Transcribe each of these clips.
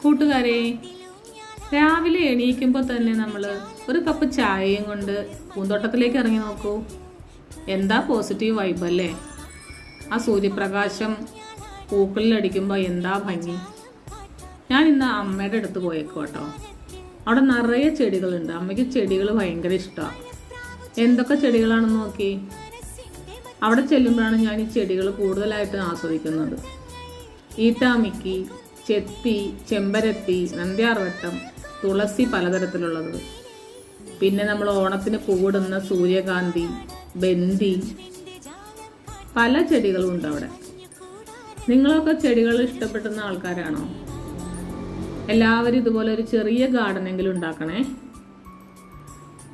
കൂട്ടുകാരെ, രാവിലെ എണീക്കുമ്പോൾ തന്നെ നമ്മൾ ഒരു കപ്പ് ചായയും കൊണ്ട് പൂന്തോട്ടത്തിലേക്ക് ഇറങ്ങി നോക്കൂ. എന്താ പോസിറ്റീവ് വൈബ് അല്ലേ? ആ സൂര്യപ്രകാശം പൂക്കളിലടിക്കുമ്പോൾ എന്താ ഭംഗി. ഞാൻ ഇന്ന് അമ്മയുടെ അടുത്ത് പോയേക്കും കേട്ടോ. അവിടെ നിറയെ ചെടികളുണ്ട്. അമ്മയ്ക്ക് ചെടികൾ ഭയങ്കര ഇഷ്ടമാണ്. എന്തൊക്കെ ചെടികളാണെന്ന് നോക്കി. അവിടെ ചെല്ലുമ്പോഴാണ് ഞാൻ ഈ ചെടികൾ കൂടുതലായിട്ട് ആസ്വദിക്കുന്നത്. ഈട്ടാമിക്കി, ചെത്തി, ചെമ്പരത്തി, നന്ദ്യാർവട്ടം, തുളസി, പലതരത്തിലുള്ളത്. പിന്നെ നമ്മൾ ഓണത്തിന് പൂവിടുന്ന സൂര്യകാന്തി, ബന്ദി, പല ചെടികളും ഉണ്ട് അവിടെ. നിങ്ങളൊക്കെ ചെടികൾ ഇഷ്ടപ്പെടുന്ന ആൾക്കാരാണോ? എല്ലാവരും ഇതുപോലെ ഒരു ചെറിയ ഗാർഡനെങ്കിലും ഉണ്ടാക്കണേ.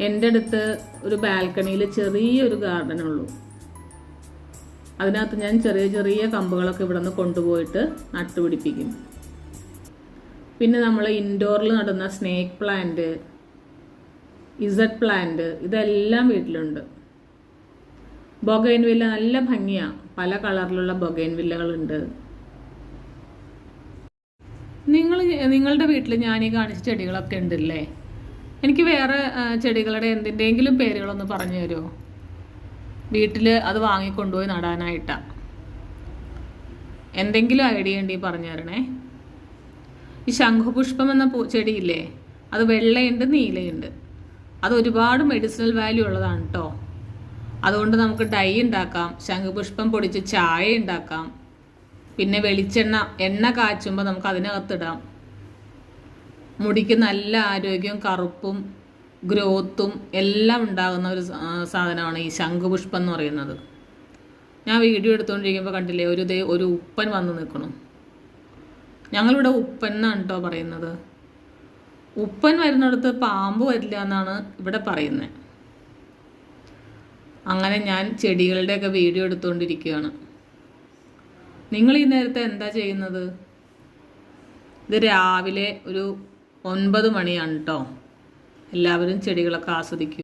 എൻ്റെ അടുത്ത് ഒരു ബാൽക്കണിയിൽ ചെറിയൊരു ഗാർഡനുള്ളൂ. അതിനകത്ത് ഞാൻ ചെറിയ ചെറിയ കമ്പുകളൊക്കെ ഇവിടെ നിന്ന് കൊണ്ടുപോയിട്ട് നട്ടുപിടിപ്പിക്കും. പിന്നെ നമ്മൾ ഇൻഡോറിൽ നടുന്ന സ്നേക്ക് പ്ലാന്റ്, ഇസഡ് പ്ലാന്റ്, ഇതെല്ലാം വീട്ടിലുണ്ട്. ബൊഗൈൻവില്ല നല്ല ഭംഗിയാണ്. പല കളറിലുള്ള ബൊഗൈൻവില്ലകളുണ്ട്. നിങ്ങളുടെ വീട്ടിൽ ഞാൻ ഈ കാണിച്ച ചെടികളൊക്കെ ഉണ്ടല്ലേ? എനിക്ക് വേറെ ചെടികളുടെ എന്തിൻ്റെങ്കിലും പേരുകളൊന്ന് പറഞ്ഞു തരുമോ? വീട്ടിൽ അത് വാങ്ങിക്കൊണ്ടുപോയി നടാനായിട്ടാണ്. എന്തെങ്കിലും ഐഡിയ ഉണ്ടെങ്കിൽ പറഞ്ഞു തരണേ. ഈ ശംഖുപുഷ്പം എന്ന ചെടിയില്ലേ, അത് വെള്ളയുണ്ട്, നീലയുണ്ട്. അത് ഒരുപാട് മെഡിസിനൽ വാല്യൂ ഉള്ളതാണ് കേട്ടോ. അതുകൊണ്ട് നമുക്ക് ഡൈ ഉണ്ടാക്കാം, ശംഖുപുഷ്പം പൊടിച്ച് ചായ ഉണ്ടാക്കാം. പിന്നെ എണ്ണ കാച്ചുമ്പോൾ നമുക്ക് അതിനകത്തിടാം. മുടിക്ക് നല്ല ആരോഗ്യവും കറുപ്പും ഗ്രോത്തും എല്ലാം ഉണ്ടാകുന്ന ഒരു സാധനമാണ് ഈ ശംഖുപുഷ്പം എന്ന് പറയുന്നത്. ഞാൻ വീഡിയോ എടുത്തുകൊണ്ടിരിക്കുമ്പോൾ കണ്ടില്ലേ, ഒരു ഉപ്പൻ വന്ന് നിൽക്കണം. ഞങ്ങളിവിടെ ഉപ്പൻ എന്നാണ് കേട്ടോ പറയുന്നത്. ഉപ്പൻ വരുന്നിടത്ത് പാമ്പ് വരില്ല എന്നാണ് ഇവിടെ പറയുന്നത്. അങ്ങനെ ഞാൻ ചെടികളുടെയൊക്കെ വീഡിയോ എടുത്തുകൊണ്ടിരിക്കുകയാണ്. നിങ്ങൾ ഈ നേരത്തെ എന്താ ചെയ്യുന്നത്? ഇത് രാവിലെ ഒരു 9 മണിയാണ് കേട്ടോ. എല്ലാവരും ചെടികളൊക്കെ ആസ്വദിക്കും.